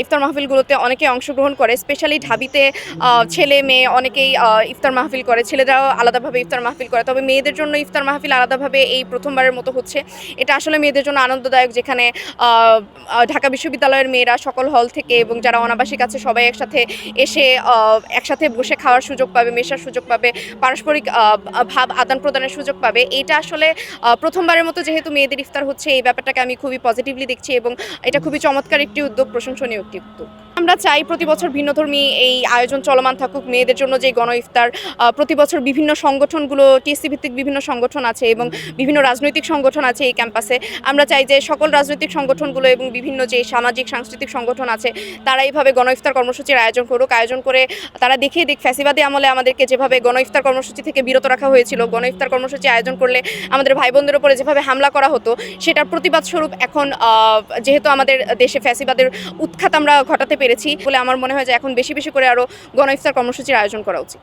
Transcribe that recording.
ইফতার মাহফিলগুলোতে অনেকেই অংশগ্রহণ করে, স্পেশালি ঢাবিতে ছেলে মেয়ে অনেকেই ইফতার মাহফিল করে, ছেলেরাও আলাদাভাবে ইফতার মাহফিল করে। তবে মেয়েদের জন্য ইফতার মাহফিল আলাদাভাবে এই প্রথমবারের মতো হচ্ছে। এটা আসলে মেয়েদের জন্য আনন্দদায়ক, যেখানে ঢাকা বিশ্ববিদ্যালয়ের মেয়েরা সকল হল থেকে এবং যারা অনাবাসিক আছে সবাই একসাথে এসে একসাথে বসে খাওয়ার সুযোগ পাবে, মেশার সুযোগ পাবে, পারস্পরিক ভাব আদান প্রদানের সুযোগ পাবে। এইটা আসলে প্রথমবারের মতো যেহেতু মেয়েদের ইফতার হচ্ছে, এই ব্যাপারটাকে আমি খুবই পজিটিভলি দেখছি এবং এটা খুবই চমৎকার একটি উদ্যোগ, প্রশংসনীয় একটি উদ্যোগ। আমরা চাই প্রতি বছর ভিন্নধর্মী এই আয়োজন চলমান থাকুক। মেয়েদের জন্য যে গণ ইফতার প্রতি বছর বিভিন্ন সংগঠনগুলো, টিএসসি ভিত্তিক বিভিন্ন সংগঠন আছে এবং বিভিন্ন রাজনৈতিক সংগঠন আছে এই ক্যাম্পাসে। আমরা চাই যে সকল রাজনৈতিক সংগঠনগুলো এবং বিভিন্ন যে সামাজিক সাংস্কৃতিক সংগঠন আছে তারা এইভাবে গণ ইফতার কর্মসূচির আয়োজন করুক, আয়োজন করে তারা দেখিয়ে দিক ফ্যাসিবাদী আমলে আমাদেরকে যেভাবে গণ ইফতার কর্মসূচি থেকে বিরত রাখা হয়েছিল, গণ ইফতার কর্মসূচি আয়োজন করলে আমাদের ভাই বোনদের উপরে যেভাবে হামলা করা হতো, সেটার প্রতিবাদ স্বরূপ এখন যেহেতু আমাদের দেশে ফ্যাসিবাদের উৎখাত আমরা ঘটাতে পেরেছি বলে আমার মনে হয় যে এখন বেশি বেশি করে আরও গণ ইফতার কর্মসূচির আয়োজন করা উচিত।